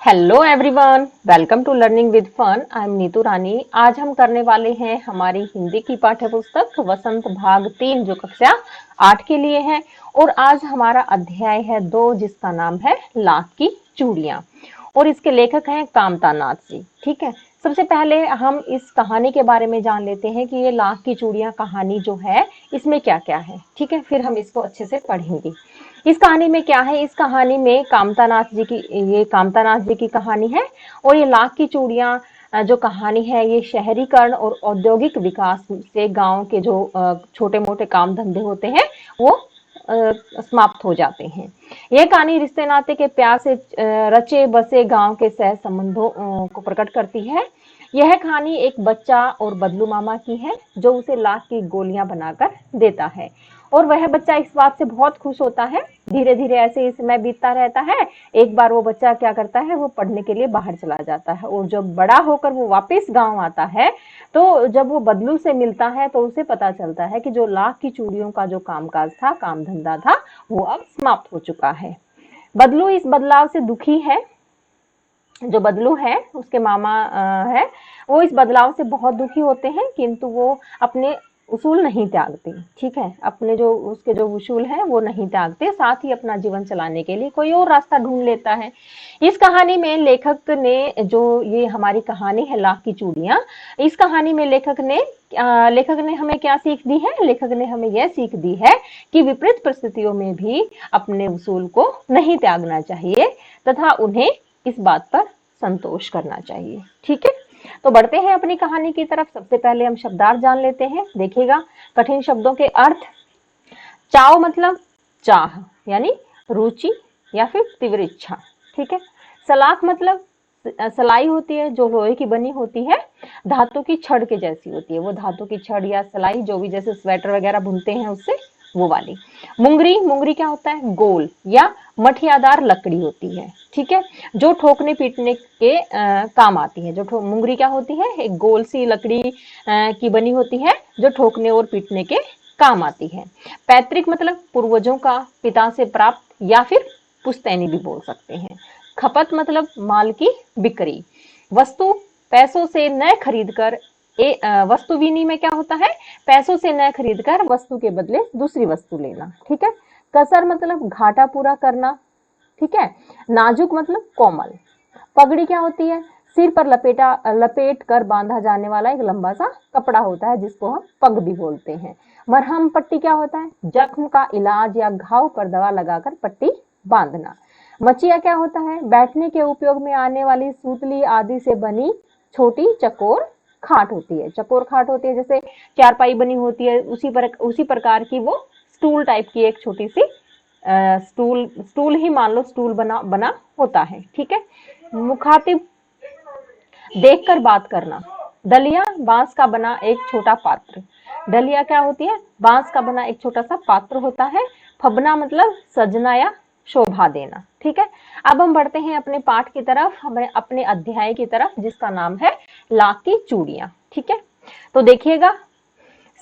Hello everyone, welcome to learning with fun. I am Neetu Rani. आज हम करने वाले हैं हमारी हिंदी की पाठ्य पुस्तक वसंत भाग 3 जो कक्षा 8 के लिए है। और आज हमारा अध्याय है 2 जिसका नाम है लाख की चूड़ियां। और इसके लेखक हैं कामता नाथ जी। ठीक है, सबसे पहले हम इस कहानी के बारे में जान लेते हैं कि ये लाख की चूड़ियां कहानी जो है इसमें क्या क्या है। ठीक है, फिर हम इसको अच्छे से पढ़ेंगे। इस कहानी में क्या है, इस कहानी में कामतानाथ जी की कहानी है। और ये लाख की चूड़ियां जो कहानी है ये शहरीकरण और औद्योगिक विकास से गांव के जो छोटे मोटे काम धंधे होते हैं वो समाप्त हो जाते हैं। यह कहानी रिश्ते नाते के प्यार से रचे बसे गांव के सह संबंधों को प्रकट करती है। यह कहानी एक बच्चा और बदलू मामा की है जो उसे लाख की गोलियां बनाकर देता है। और वह बच्चा इस बात से बहुत खुश होता है। धीरे धीरे ऐसे ही समय बीतता रहता है। एक बार वो बच्चा क्या करता है, वो पढ़ने के लिए बाहर चला जाता है। और जब बड़ा होकर वो वापस गांव आता है तो जब वो बदलू से मिलता है तो उसे पता चलता है कि जो लाख की चूड़ियों का जो कामकाज था, काम धंधा था, वो अब समाप्त हो चुका है। बदलू इस बदलाव से दुखी है। जो बदलू है उसके मामा है, वो इस बदलाव से बहुत दुखी होते हैं, किंतु वो अपने उसूल नहीं त्यागते। ठीक है, अपने जो उसके जो उसूल है वो नहीं त्यागते, साथ ही अपना जीवन चलाने के लिए कोई और रास्ता ढूंढ लेता है। इस कहानी में लेखक ने जो ये हमारी कहानी है लाख की चूड़ियां, इस कहानी में लेखक ने हमें क्या सीख दी है? लेखक ने हमें यह सीख दी है कि विपरीत परिस्थितियों में भी अपने उसूल को नहीं त्यागना चाहिए तथा उन्हें इस बात पर संतोष करना चाहिए। ठीक है, तो बढ़ते हैं अपनी कहानी की तरफ। सबसे पहले हम शब्दार्थ जान लेते हैं। देखिएगा, कठिन शब्दों के अर्थ। चाव मतलब चाह यानी रुचि या फिर तीव्र इच्छा। ठीक है, सलाख मतलब सलाई होती है जो लोहे की बनी होती है, धातु की छड़ के जैसी होती है। वो धातु की छड़ या सलाई जो भी जैसे स्वेटर वगैरह बुनते हैं उससे, वो वाली। मुंगरी, मुंगरी क्या होता है? गोल या मठियादार लकड़ी होती है। ठीक है, जो ठोकने पीटने के काम आती है। जो मुंगरी क्या होती है? एक गोल सी लकड़ी की बनी होती है जो ठोकने और पीटने के काम आती है। पैतृक मतलब पूर्वजों का, पिता से प्राप्त या फिर पुश्तैनी भी बोल सकते हैं। खपत मतलब माल की बिक्री। वस्तु पैसों से न खरीद कर वस्तु विनिमय क्या होता है? पैसों से न खरीद कर वस्तु के बदले दूसरी वस्तु लेना। ठीक है, कसर मतलब घाटा पूरा करना। ठीक है, नाजुक मतलब कोमल। पगड़ी क्या होती है? सिर पर लपेट कर बांधा जाने वाला एक लंबा सा कपड़ा होता है जिसको हम पग भी बोलते हैं। मरहम पट्टी क्या होता है? जख्म का इलाज या घाव पर दवा लगाकर पट्टी बांधना। मचिया क्या होता है? बैठने के उपयोग में आने वाली सूतली आदि से बनी छोटी चकोर खाट होती है। चकोर खाट होती है जैसे चारपाई बनी होती है, उसी प्रकार की वो स्टूल टाइप की एक छोटी सी स्टूल स्टूल ही मान लो, स्टूल बना बना होता है। ठीक है, मुखातिब देखकर बात करना। डलिया बांस का बना एक छोटा पात्र। डलिया क्या होती है? बांस का बना एक छोटा सा पात्र होता है। फबना मतलब सजना या शोभा देना। ठीक है, अब हम बढ़ते हैं अपने पाठ की तरफ, हमें अपने अध्याय की तरफ जिसका नाम है लाख की चूड़ियां। ठीक है, तो देखिएगा,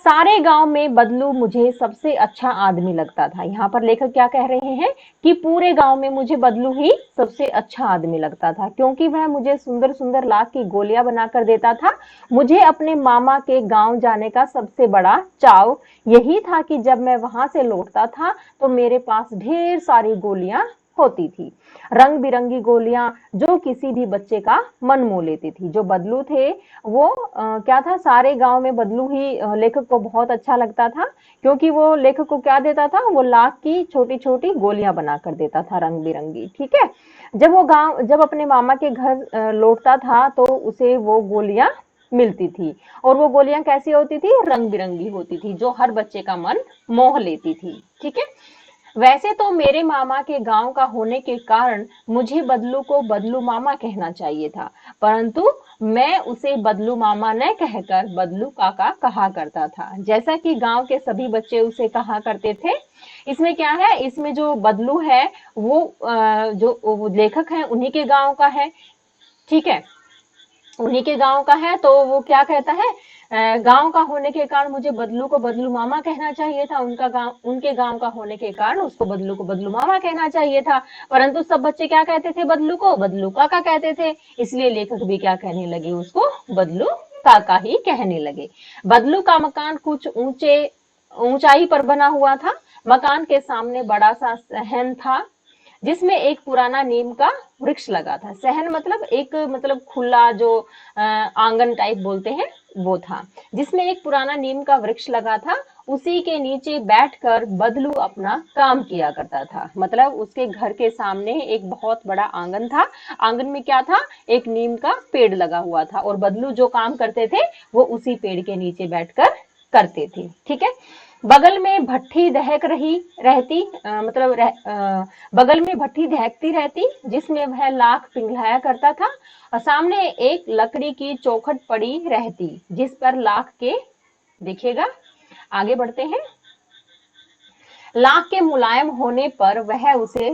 सारे गांव में बदलू मुझे सबसे अच्छा आदमी लगता था। यहाँ पर लेखक क्या कह रहे हैं कि पूरे गांव में मुझे बदलू ही सबसे अच्छा आदमी लगता था, क्योंकि वह मुझे सुंदर सुंदर लाख की गोलियां बनाकर देता था। मुझे अपने मामा के गांव जाने का सबसे बड़ा चाव यही था कि जब मैं वहां से लौटता था तो मेरे पास ढेर सारी गोलियां होती थी, रंग बिरंगी गोलियां जो किसी भी बच्चे का मन मोह लेती थी। जो बदलू थे वो क्या था, सारे गांव में बदलू ही लेखक को बहुत अच्छा लगता था, क्योंकि वो लेखक को क्या देता था? वो लाख की छोटी छोटी गोलियां बनाकर देता था, रंग बिरंगी। ठीक है, जब अपने मामा के घर लौटता था तो उसे वो गोलियां मिलती थी। और वो गोलियां कैसी होती थी? रंग बिरंगी होती थी, जो हर बच्चे का मन मोह लेती थी। ठीक है, वैसे तो मेरे मामा के गांव का होने के कारण मुझे बदलू को बदलू मामा कहना चाहिए था, परंतु मैं उसे बदलू मामा न कहकर बदलू काका कहा करता था, जैसा कि गांव के सभी बच्चे उसे कहा करते थे। इसमें क्या है, इसमें जो बदलू है वो जो लेखक है उन्हीं के गांव का है। ठीक है, उन्हीं के गांव का है, तो वो क्या कहता है, गांव का होने के कारण मुझे बदलू को बदलू मामा कहना चाहिए था, उनके गांव का होने के कारण उसको बदलू को बदलू मामा कहना चाहिए था। परंतु सब बच्चे क्या कहते थे बदलू को? बदलू काका कहते थे। इसलिए लेखक भी क्या कहने लगे? उसको बदलू काका ही कहने लगे। बदलू का मकान कुछ ऊंचाई पर बना हुआ था। मकान के सामने बड़ा सा सहन था, जिसमें एक पुराना नीम का वृक्ष लगा था। सहन मतलब एक मतलब खुला जो आंगन टाइप बोलते हैं, वो था, जिसमें एक पुराना नीम का वृक्ष लगा था। उसी के नीचे बैठकर बदलू अपना काम किया करता था। मतलब उसके घर के सामने एक बहुत बड़ा आंगन था। आंगन में क्या था? एक नीम का पेड़ लगा हुआ था, और बदलू जो काम करते थे वो उसी पेड़ के नीचे बैठकर करते थे। ठीक है। बगल में भट्ठी दहक रही रहती बगल में भट्ठी दहकती रहती, जिसमें वह लाख पिघलाया करता था। और सामने एक लकड़ी की चौखट पड़ी रहती, जिस पर लाख के देखिएगा, आगे बढ़ते हैं। लाख के मुलायम होने पर वह उसे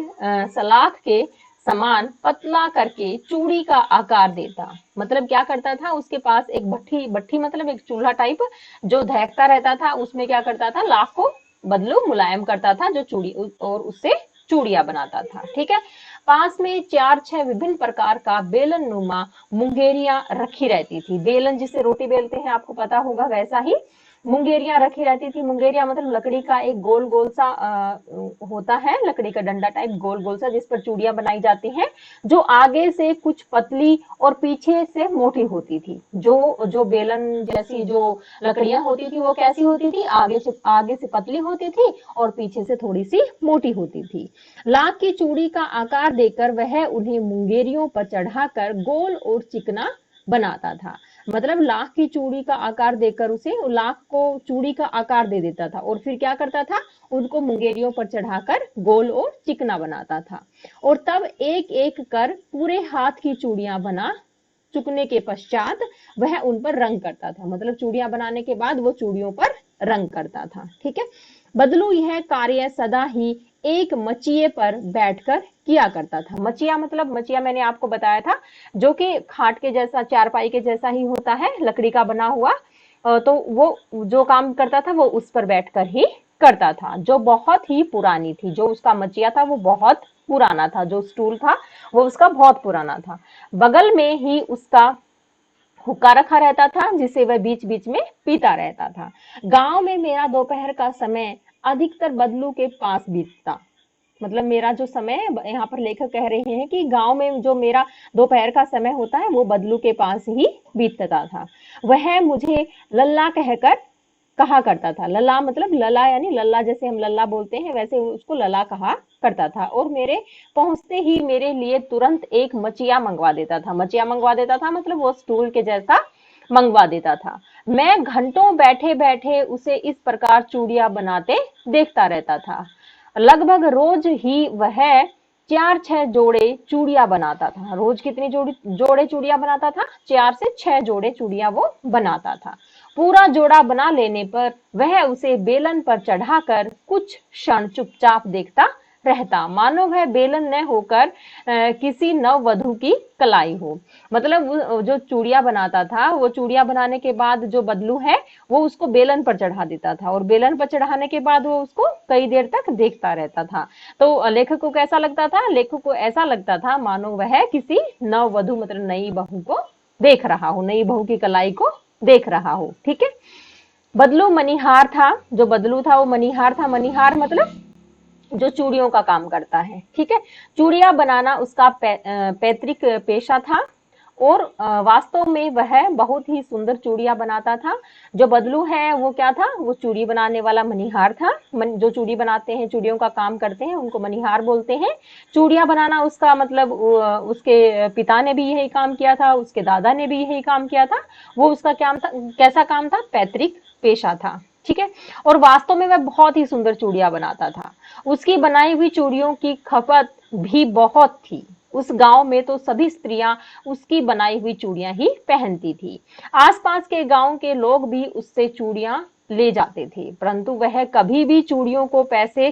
सलाख के समान पतला करके चूड़ी का आकार देता। मतलब क्या करता था? उसके पास एक भट्ठी भट्ठी मतलब एक चूल्हा टाइप जो दहकता रहता था, उसमें क्या करता था? लाख को बदलू मुलायम करता था, जो चूड़ी, और उससे चूड़ियां बनाता था। ठीक है। पास में 4-6 विभिन्न प्रकार का बेलन नुमा मुंगेरियां रखी रहती थी। बेलन जिसे रोटी बेलते हैं, आपको पता होगा, वैसा ही मुंगेरियां रखी रहती थी। मुंगेरिया मतलब लकड़ी का एक गोल गोल सा होता है, लकड़ी का डंडा टाइप गोल गोल सा, जिस पर चूड़ियां बनाई जाती हैं, जो आगे से कुछ पतली और पीछे से मोटी होती थी। जो जो बेलन जैसी जो लकड़ियां होती थी वो कैसी होती थी? आगे से पतली होती थी और पीछे से थोड़ी सी मोटी होती थी। लाख की चूड़ी का आकार देकर वह उन्हें मुंगेरियों पर चढ़ाकर गोल और चिकना बनाता था। मतलब लाख की चूड़ी का आकार देकर उसे लाख को चूड़ी का आकार दे देता था, और फिर क्या करता था? उनको मुंगेरियों पर चढ़ाकर गोल और चिकना बनाता था, और तब एक एक कर पूरे हाथ की चूड़ियां बना चुकने के पश्चात वह उन पर रंग करता था। मतलब चूड़ियां बनाने के बाद वो चूड़ियों पर रंग करता था। ठीक है। बदलू यह कार्य सदा ही एक मचिए पर बैठकर किया करता था। मचिया मतलब, मचिया मैंने आपको बताया था, जो कि खाट के जैसा, चारपाई के जैसा ही होता है, लकड़ी का बना हुआ। तो वो जो काम करता था वो उस पर बैठकर ही करता था, जो बहुत ही पुरानी थी। जो उसका मचिया था वो बहुत पुराना था, जो स्टूल था वो उसका बहुत पुराना था। बगल में ही उसका हुक्का रखा रहता था, जिसे वह बीच बीच में पीता रहता था। गांव में मेरा दोपहर का समय अधिकतर बदलू के पास बीतता। मतलब मेरा जो समय, यहाँ पर लेखक कह रहे हैं कि गांव में जो मेरा दोपहर का समय होता है वो बदलू के पास ही बीतता था। वह मुझे लल्ला कहकर कहा करता था। लल्ला मतलब लला, यानी लल्ला जैसे हम लल्ला बोलते हैं वैसे उसको लला कहा करता था। और मेरे पहुंचते ही मेरे लिए तुरंत एक मचिया मंगवा देता था। मचिया मंगवा देता था मतलब वो स्टूल के जैसा मंगवा देता था। मैं घंटों बैठे बैठे उसे इस प्रकार चूड़ियां बनाते देखता रहता था। लगभग रोज ही वह 4-6 जोड़े चूड़ियां बनाता था। रोज कितनी जोड़े चूड़ियां बनाता था? 4 से 6 जोड़े चूड़ियां वो बनाता था। पूरा जोड़ा बना लेने पर वह उसे बेलन पर चढ़ाकर कुछ क्षण चुपचाप देखता रहता, मानो वह बेलन न होकर किसी नववधु की कलाई हो। मतलब जो चूड़ियां बनाता था, वो चूड़ियां बनाने के बाद जो बदलू है वो उसको बेलन पर चढ़ा देता था, और बेलन पर चढ़ाने के बाद वो उसको कई देर तक देखता रहता था। तो लेखक को कैसा लगता था? लेखक को ऐसा लगता था मानो वह किसी नववधु मतलब नई बहू को देख रहा हो, नई बहू की कलाई को देख रहा हो। ठीक है। बदलू मनिहार था। जो बदलू था वो मनिहार था। मनिहार मतलब जो चूड़ियों का काम करता है। ठीक है। चूड़ियां बनाना उसका पैतृक पेशा था, और वास्तव में वह बहुत ही सुंदर चूड़ियां बनाता था। जो बदलू है वो क्या था? वो चूड़ी बनाने वाला मनिहार था। जो चूड़ी बनाते हैं, चूड़ियों का काम करते हैं, उनको मनिहार बोलते हैं। चूड़ियां बनाना उसका मतलब उसके पिता ने भी यही काम किया था, उसके दादा ने भी यही काम किया था। वो उसका क्या था? कैसा काम था? पैतृक पेशा था। ठीक है। और वास्तव में वह बहुत ही सुंदर चूड़ियां बनाता था। उसकी बनाई हुई चूड़ियों की खपत भी बहुत थी। उस गांव में तो सभी स्त्रियां उसकी बनाई हुई चूड़ियां ही पहनती थी। आसपास के गांव के लोग भी उससे चूड़ियां ले जाते थे, परंतु वह कभी भी चूड़ियों को पैसों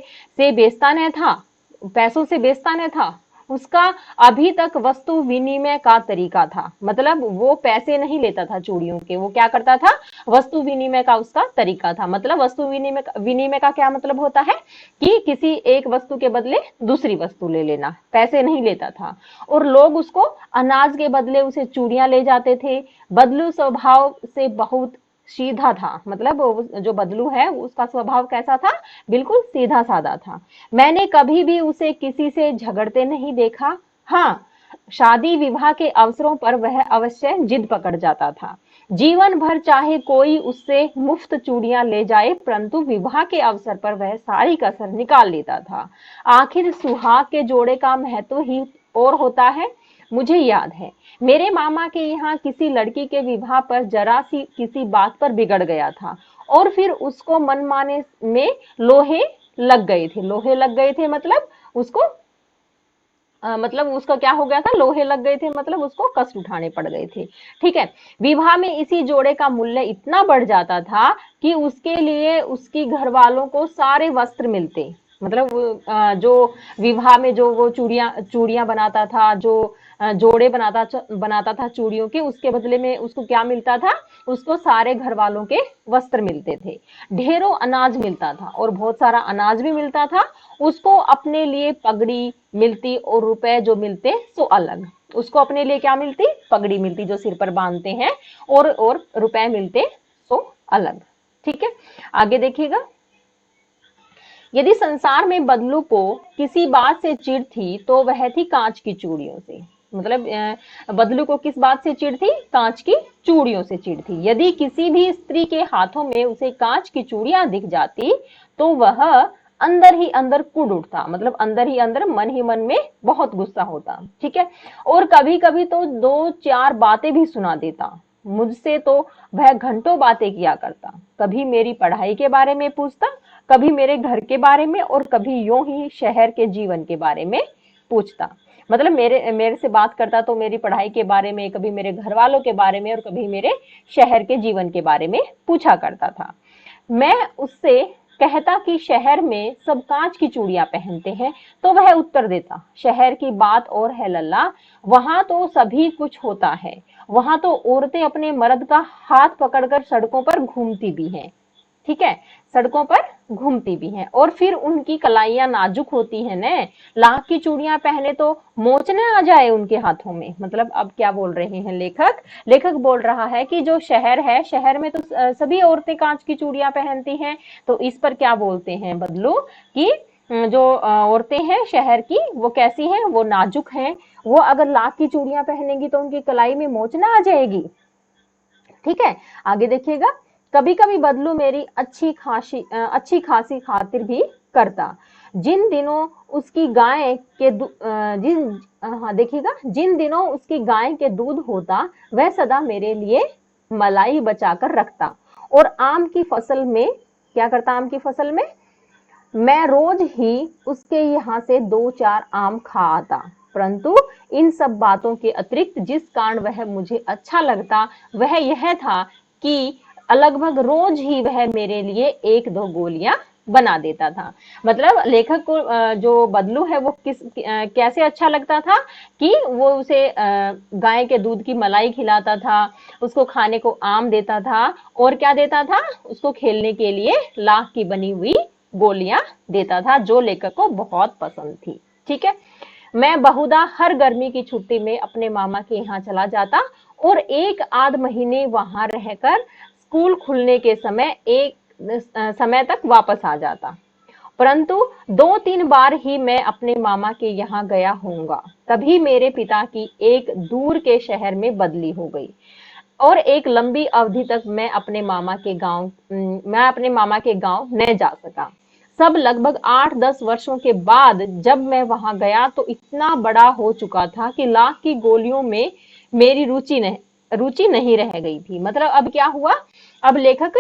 से बेचता न था। उसका अभी तक वस्तु विनिमय का तरीका था। मतलब वो पैसे नहीं लेता था चूड़ियों के, वो क्या करता था, वस्तु विनिमय का उसका तरीका था। मतलब वस्तु विनिमय का क्या मतलब होता है कि किसी एक वस्तु के बदले दूसरी वस्तु ले लेना, पैसे नहीं लेता था। और लोग उसको अनाज के बदले उसे चूड़ियां ले जाते थे। बदलू स्वभाव से बहुत सीधा था। मतलब जो बदलू है उसका स्वभाव कैसा था, बिल्कुल सीधा साधा था। मैंने कभी भी उसे किसी से झगड़ते नहीं देखा। हाँ, शादी विवाह के अवसरों पर वह अवश्य जिद पकड़ जाता था। जीवन भर चाहे कोई उससे मुफ्त चूड़ियां ले जाए, परंतु विवाह के अवसर पर वह सारी कसर निकाल लेता था। आखिर सुहाग के जोड़े का महत्व ही और होता है। मुझे याद है, मेरे मामा के यहाँ किसी लड़की के विवाह पर जरा सी किसी बात पर बिगड़ गया था, और फिर उसको मनमाने में लोहे लग गए थे। लोहे लग गए थे मतलब उसको मतलब उसका क्या हो गया था, लोहे लग गए थे, मतलब उसको कष्ट उठाने पड़ गए थे। ठीक है। विवाह में इसी जोड़े का मूल्य इतना बढ़ जाता था कि उसके लिए उसकी घर वालों को सारे वस्त्र मिलते। मतलब जो विवाह में जो वो चूड़ियां चूड़ियां बनाता था, जो जोड़े बनाता था चूड़ियों के, उसके बदले में उसको क्या मिलता था, उसको सारे घर वालों के वस्त्र मिलते थे। ढेरों अनाज मिलता था, और बहुत सारा अनाज भी मिलता था। उसको अपने लिए पगड़ी मिलती, और रुपए जो मिलते सो अलग। उसको अपने लिए क्या मिलती, पगड़ी मिलती जो सिर पर बांधते हैं, और रुपए मिलते सो अलग। ठीक है, आगे देखिएगा। यदि संसार में बदलू को किसी बात से चिढ़ थी तो वह थी कांच की चूड़ियों से। मतलब बदलू को किस बात से चिढ़ थी, कांच की चूड़ियों से चिढ़ थी। यदि किसी भी स्त्री के हाथों में उसे कांच की चूड़ियां दिख जाती तो वह अंदर ही अंदर कूद उठता। मतलब अंदर ही अंदर, मन ही मन में बहुत गुस्सा होता। ठीक है। और कभी कभी तो दो चार बातें भी सुना देता। मुझसे तो वह घंटों बातें किया करता। कभी मेरी पढ़ाई के बारे में पूछता, कभी मेरे घर के बारे में, और कभी यूं ही शहर के जीवन के बारे में पूछता। मतलब मेरे मेरे से बात करता तो मेरी पढ़ाई के बारे में, कभी मेरे घर वालों के बारे में, और कभी मेरे शहर के जीवन के बारे में पूछा करता था। मैं उससे कहता कि शहर में सब कांच की चूड़ियां पहनते हैं, तो वह उत्तर देता, शहर की बात और है लल्ला, वहां तो सभी कुछ होता है। वहां तो औरतें अपने मर्द का हाथ पकड़कर सड़कों पर घूमती भी हैं। ठीक है, सड़कों पर घूमती भी हैं, और फिर उनकी कलाइयां नाजुक होती हैं न। लाख की चूड़ियां पहने तो मोच न आ जाए उनके हाथों में। मतलब अब क्या बोल रहे हैं लेखक, लेखक बोल रहा है कि जो शहर है, शहर में तो सभी औरतें कांच की चूड़ियां पहनती हैं। तो इस पर क्या बोलते हैं बदलू कि जो औरतें हैं शहर की, वो कैसी हैं, वो नाजुक हैं। वो अगर लाख की चूड़ियां पहनेंगी तो उनकी कलाई में मोच ना आ जाएगी। ठीक है, आगे देखिएगा। कभी कभी बदलू मेरी अच्छी खासी खातिर भी करता। जिन दिनों उसकी गाय के हाँ देखिएगा, जिन दिनों उसकी गाय के दूध होता वह सदा मेरे लिए मलाई बचाकर रखता। और आम की फसल में क्या करता, आम की फसल में मैं रोज ही उसके यहाँ से दो चार आम खा आता। परंतु इन सब बातों के अतिरिक्त जिस कारण वह मुझे अच्छा लगता वह यह था कि लगभग रोज ही वह मेरे लिए एक दो गोलियां बना देता था। मतलब लेखक को जो बदलू है वो कैसे अच्छा लगता था कि वो उसे गाय के दूध की मलाई खिलाता था, उसको खाने को आम देता था, और क्या देता था, उसको खेलने के लिए लाख की बनी हुई गोलियां देता था, जो लेखक को बहुत पसंद थी। ठीक है। मैं बहुधा हर गर्मी की छुट्टी में अपने मामा के यहाँ चला जाता, और एक आध महीने वहां रहकर स्कूल खुलने के समय तक वापस आ जाता। परंतु दो तीन बार ही मैं अपने मामा के यहाँ गया होऊंगा। तभी मेरे पिता की एक दूर के शहर में बदली हो गई, और एक लंबी अवधि तक मैं अपने मामा के गांव न जा सका। सब लगभग 8-10 वर्षों के बाद जब मैं वहां गया तो इतना बड़ा हो चुका था कि लाख की गोलियों में मेरी रुचि नहीं रह गई थी। मतलब अब क्या हुआ, अब लेखक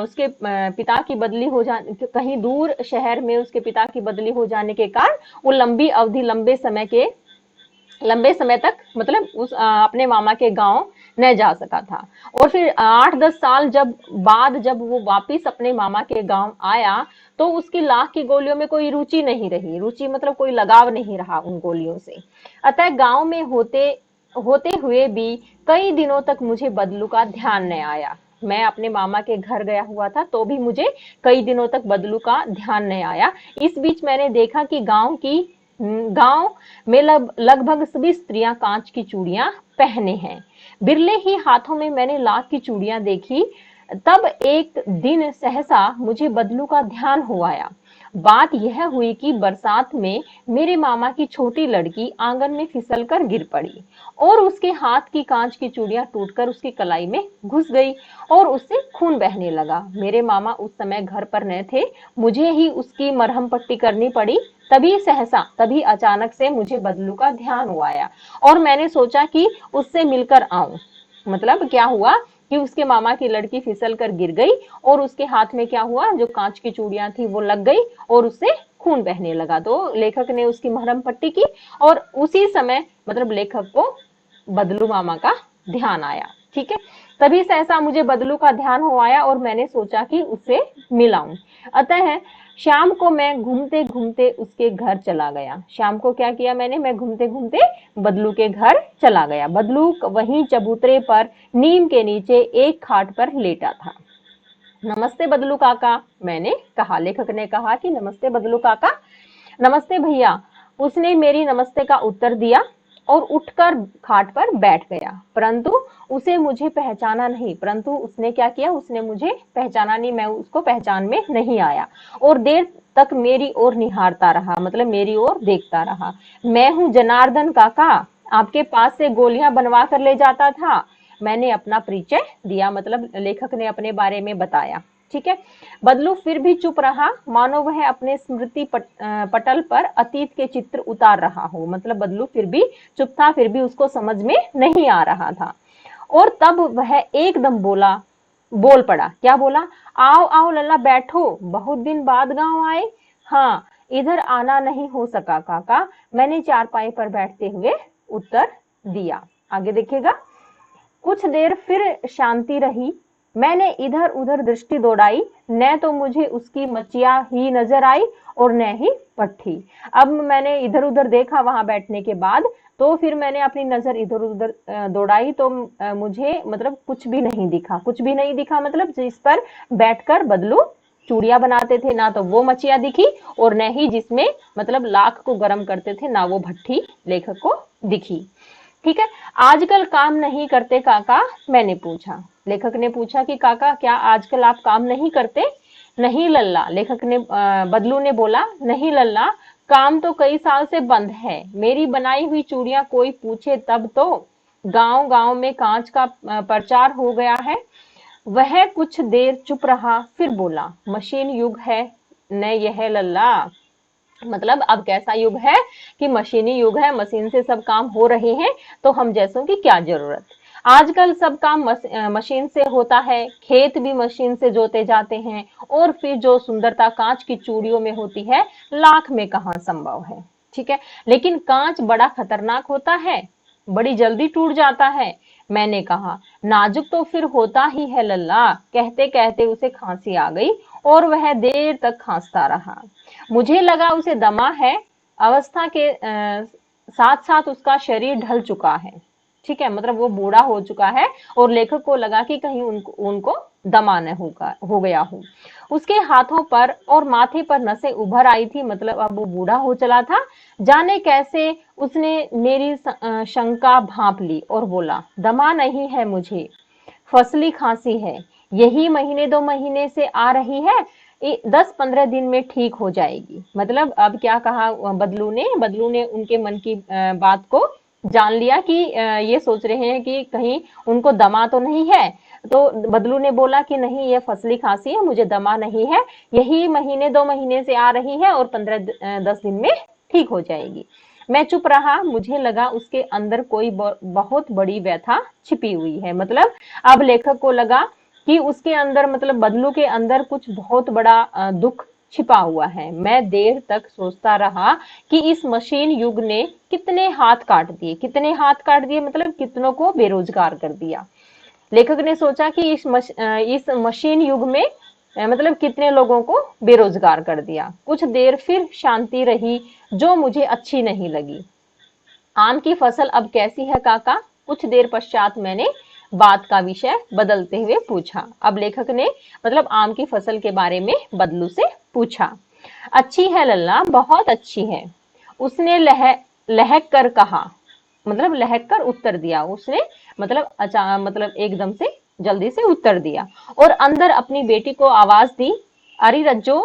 उसके पिता की बदली हो जाने, कहीं दूर शहर में उसके पिता की बदली हो जाने के कारण वो लंबी अवधि, लंबे समय तक मतलब उस अपने मामा के गांव न जा सका था। और फिर 8-10 साल जब वो वापिस अपने मामा के गांव आया, तो उसकी लाख की गोलियों में कोई रुचि नहीं रही, रुचि मतलब कोई लगाव नहीं रहा उन गोलियों से। अतः गांव में होते होते हुए भी कई दिनों तक मुझे बदलू का ध्यान न आया। मैं अपने मामा के घर गया हुआ था तो भी मुझे कई दिनों तक बदलू का ध्यान नहीं आया। इस बीच मैंने देखा कि गांव में लगभग सभी स्त्रियां कांच की चूड़ियां पहने हैं। बिरले ही हाथों में मैंने लाख की चूड़ियां देखी। तब एक दिन सहसा मुझे बदलू का ध्यान हो आया। बात यह हुई कि बरसात में मेरे मामा की छोटी लड़की आंगन में फिसल कर गिर पड़ी और उसके हाथ की कांच की चूड़ियां टूटकर उसकी कलाई में घुस गई और उससे खून बहने लगा। मेरे मामा उस समय घर पर न थे, मुझे ही उसकी मरहम पट्टी करनी पड़ी। तभी अचानक से मुझे बदलू का ध्यान हुआ आया और मैंने सोचा कि उससे मिलकर आऊं। मतलब क्या हुआ कि उसके मामा की लड़की फिसल कर गिर गई और उसके हाथ में क्या हुआ, जो कांच की चूड़ियां थी वो लग गई और उससे खून बहने लगा। तो लेखक ने उसकी मरहम पट्टी की और उसी समय मतलब लेखक को बदलू मामा का ध्यान आया। ठीक है, तभी सहसा मुझे बदलू का ध्यान हो आया और मैंने सोचा कि उससे मिलाऊं। अतः शाम को मैं घूमते घूमते उसके घर चला गया। शाम को क्या किया मैंने, मैं घूमते घूमते बदलू के घर चला गया। बदलू वहीं चबूतरे पर नीम के नीचे एक खाट पर लेटा था। नमस्ते बदलू काका, मैंने कहा। लेखक ने कहा कि नमस्ते बदलू काका। नमस्ते भैया, उसने मेरी नमस्ते का उत्तर दिया और उठकर खाट पर बैठ गया। परंतु उसे मुझे पहचाना नहीं। परंतु उसने क्या किया, उसने मुझे पहचाना नहीं, मैं उसको पहचान में नहीं आया और देर तक मेरी ओर निहारता रहा, मतलब मेरी ओर देखता रहा। मैं हूँ जनार्दन काका, आपके पास से गोलियां बनवा कर ले जाता था। मैंने अपना परिचय दिया, मतलब लेखक ने अपने बारे में बताया। ठीक है, बदलू फिर भी चुप रहा, मानो वह अपने स्मृति पटल पर अतीत के चित्र उतार रहा हो। मतलब बदलू फिर भी चुप था, फिर भी उसको समझ में नहीं आ रहा था। और तब वह एकदम बोल पड़ा। क्या बोला? आओ आओ लल्ला बैठो, बहुत दिन बाद गांव आए। हाँ, इधर आना नहीं हो सका काका, मैंने चारपाई पर बैठते हुए उत्तर दिया। आगे देखिएगा। कुछ देर फिर शांति रही। मैंने इधर उधर दृष्टि दौड़ाई, न तो मुझे उसकी मचिया ही नजर आई और न ही पट्टी। अब मैंने इधर उधर देखा वहां बैठने के बाद, तो फिर मैंने अपनी नजर इधर उधर दौड़ाई तो मुझे मतलब कुछ भी नहीं दिखा। कुछ भी नहीं दिखा मतलब जिस पर बैठकर बदलू चूड़ियां बनाते थे, ना तो वो मचिया दिखी और न ही जिसमें मतलब लाख को गर्म करते थे, ना वो भट्टी लेखक को दिखी। ठीक है, आजकल काम नहीं करते काका, मैंने पूछा। लेखक ने पूछा कि काका क्या आजकल आप काम नहीं करते? नहीं लल्ला, बदलू ने बोला, नहीं लल्ला, काम तो कई साल से बंद है। मेरी बनाई हुई चूड़ियां कोई पूछे तब तो। गांव गांव में कांच का प्रचार हो गया है। वह कुछ देर चुप रहा, फिर बोला, मशीन युग है न यह लल्ला। मतलब अब कैसा युग है कि मशीनी युग है, मशीन से सब काम हो रहे हैं, तो हम जैसों की क्या जरूरत। आजकल सब काम मशीन से होता है, खेत भी मशीन से जोते जाते हैं और फिर जो सुंदरता कांच की चूड़ियों में होती है, लाख में कहाँ संभव है। ठीक है, लेकिन कांच बड़ा खतरनाक होता है, बड़ी जल्दी टूट जाता है। मैंने कहा, नाजुक तो फिर होता ही है लल्ला। कहते कहते उसे खांसी आ गई और वह देर तक खांसता रहा। मुझे लगा उसे दमा है। अवस्था के साथ साथ उसका शरीर ढल चुका है। ठीक है, मतलब वो बूढ़ा हो चुका है और लेखक को लगा कि कहीं उनको दमा न हो गया हो। उसके हाथों पर और माथे पर नसें उभर आई थी, मतलब अब वो बूढ़ा हो चला था। जाने कैसे उसने मेरी शंका भांप ली और बोला, दमा नहीं है मुझे, फसली खांसी है। यही महीने 2 महीने से आ रही है, 10-15 दिन में ठीक हो जाएगी। मतलब अब क्या कहा बदलू ने उनके मन की बात को जान लिया कि ये सोच रहे हैं कि कहीं उनको दमा तो नहीं है। तो बदलू ने बोला कि नहीं, ये फसली खांसी है, मुझे दमा नहीं है, यही महीने 2 महीने से आ रही है और 15-10 दिन में ठीक हो जाएगी। मैं चुप रहा, मुझे लगा उसके अंदर कोई बहुत बड़ी व्यथा छिपी हुई है। मतलब अब लेखक को लगा कि उसके अंदर मतलब बदलू के अंदर कुछ बहुत बड़ा दुख छिपा हुआ है। मैं देर तक सोचता रहा कि इस मशीन युग ने कितने हाथ काट दिए। कितने हाथ काट दिए मतलब कितनों को बेरोजगार कर दिया। लेखक ने सोचा कि इस मशीन युग में मतलब कितने लोगों को बेरोजगार कर दिया। कुछ देर फिर शांति रही जो मुझे अच्छी नहीं लगी। आम की फसल अब कैसी है काका? कुछ देर पश्चात मैंने बात का विषय बदलते हुए पूछा। अब लेखक ने मतलब आम की फसल के बारे में बदलू से पूछा। अच्छी है लल्ला, बहुत अच्छी है, उसने लहक कर कहा। मतलब लहक कर उत्तर दिया उसने। मतलब मतलब एकदम से जल्दी से उत्तर दिया और अंदर अपनी बेटी को आवाज दी, अरे रज्जो,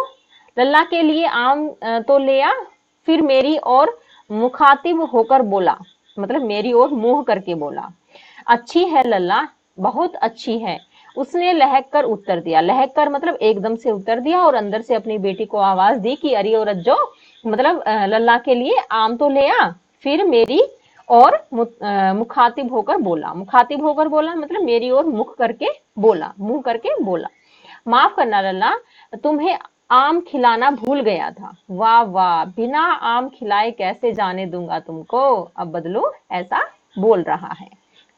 लल्ला के लिए आम तो ले आ। फिर मेरी ओर मुखातिब होकर बोला, मतलब मेरी ओर मुंह करके बोला, अच्छी है लल्ला, बहुत अच्छी है, उसने लहक कर उत्तर दिया। लहक कर मतलब एकदम से उत्तर दिया और अंदर से अपनी बेटी को आवाज दी कि अरे ओ रज्जो, मतलब लल्ला के लिए आम तो ले आ। फिर मेरी और मुखातिब होकर बोला। मुखातिब होकर बोला मतलब मेरी ओर मुख करके बोला, मुंह करके बोला, माफ करना लल्ला, तुम्हें आम खिलाना भूल गया था। वाह वाह, बिना आम खिलाए कैसे जाने दूंगा तुमको। अब बदलू ऐसा बोल रहा है।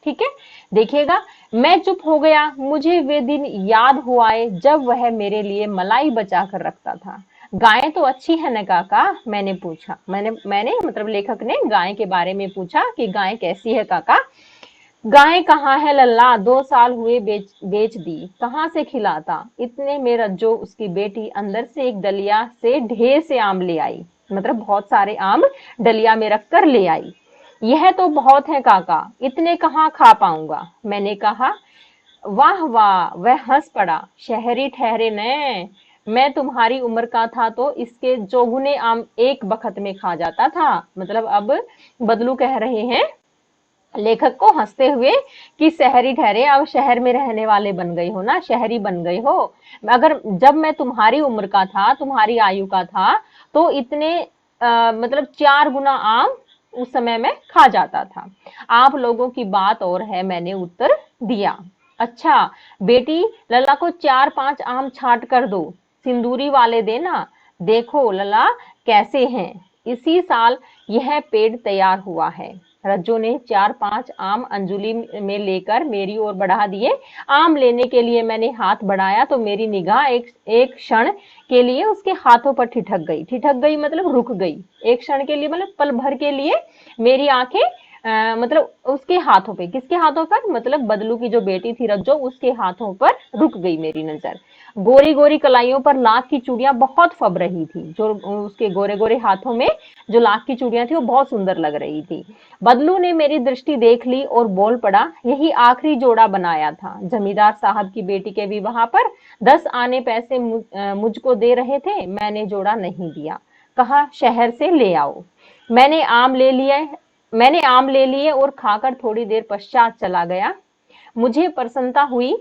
ठीक है, देखिएगा। मैं चुप हो गया। मुझे वे दिन याद हुआए जब वह मेरे लिए मलाई बचा कर रखता था। गाय तो अच्छी है न काका? मैंने पूछा। मैंने मतलब लेखक ने गाय के बारे में पूछा कि गाय कैसी है काका? गाय कहाँ है लल्ला, 2 साल हुए बेच दी, कहाँ से खिलाता। इतने में रज्जो उसकी बेटी अंदर से एक डलिया से ढेर से आम ले आई। मतलब बहुत सारे आम डलिया में रख कर ले आई। यह तो बहुत है काका, इतने कहाँ खा पाऊंगा। मैंने कहा। वाह वाह, वह हंस पड़ा। शहरी ठहरे न, मैं तुम्हारी उम्र का था तो इसके चौगुने आम एक बखत में खा जाता था। मतलब अब बदलू कह रहे हैं लेखक को हंसते हुए कि शहरी ठहरे, अब शहर में रहने वाले बन गई हो ना, शहरी बन गई हो। अगर जब मैं तुम्हारी उम्र का था, तुम्हारी आयु का था, तो इतने मतलब 4 गुना आम उस समय में खा जाता था। आप लोगों की बात और है, मैंने उत्तर दिया। अच्छा बेटी, लला को 4-5 आम छांट कर दो, सिंदूरी वाले देना। देखो लला कैसे हैं। इसी साल यह पेड़ तैयार हुआ है। रज्जो ने 4-5 आम अंजुली में लेकर मेरी ओर बढ़ा दिए। आम लेने के लिए मैंने हाथ बढ़ाया तो मेरी निगाह एक एक क्षण के लिए उसके हाथों पर ठिठक गई। ठिठक गई मतलब रुक गई। एक क्षण के लिए मतलब पल भर के लिए मेरी आंखें मतलब उसके हाथों पे। किसके हाथों पर? मतलब बदलू की जो बेटी थी रज्जो, उसके हाथों पर रुक गई मेरी नजर। गोरी गोरी कलाइयों पर लाख की चूड़ियां बहुत फब रही थी। जो उसके गोरे गोरे हाथों में जो लाख की चूड़ियां थी वो बहुत सुंदर लग रही थी। बदलू ने मेरी दृष्टि देख ली और बोल पड़ा, यही आखिरी जोड़ा बनाया था। जमींदार साहब की बेटी के विवाह पर 10 आने पैसे मुझको दे रहे थे, मैंने जोड़ा नहीं दिया। कहा शहर से ले आओ। मैंने आम ले लिए मैंने आम ले लिए और खाकर थोड़ी देर पश्चात चला गया। मुझे प्रसन्नता हुई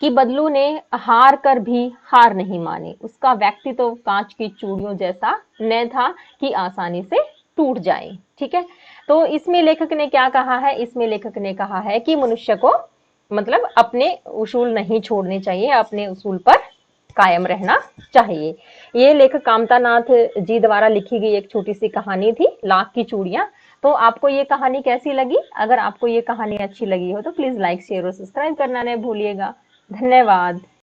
कि बदलू ने हार कर भी हार नहीं मानी। उसका व्यक्तित्व तो कांच की चूड़ियों जैसा न था कि आसानी से टूट जाए। ठीक है, तो इसमें लेखक ने क्या कहा है? इसमें लेखक ने कहा है कि मनुष्य को मतलब अपने उसूल नहीं छोड़ने चाहिए, अपने उसूल पर कायम रहना चाहिए। ये लेखक कामता नाथ जी द्वारा लिखी गई एक छोटी सी कहानी थी, लाख की चूड़ियां। तो आपको ये कहानी कैसी लगी? अगर आपको ये कहानी अच्छी लगी हो तो प्लीज लाइक शेयर और सब्सक्राइब करना नहीं भूलिएगा। धन्यवाद।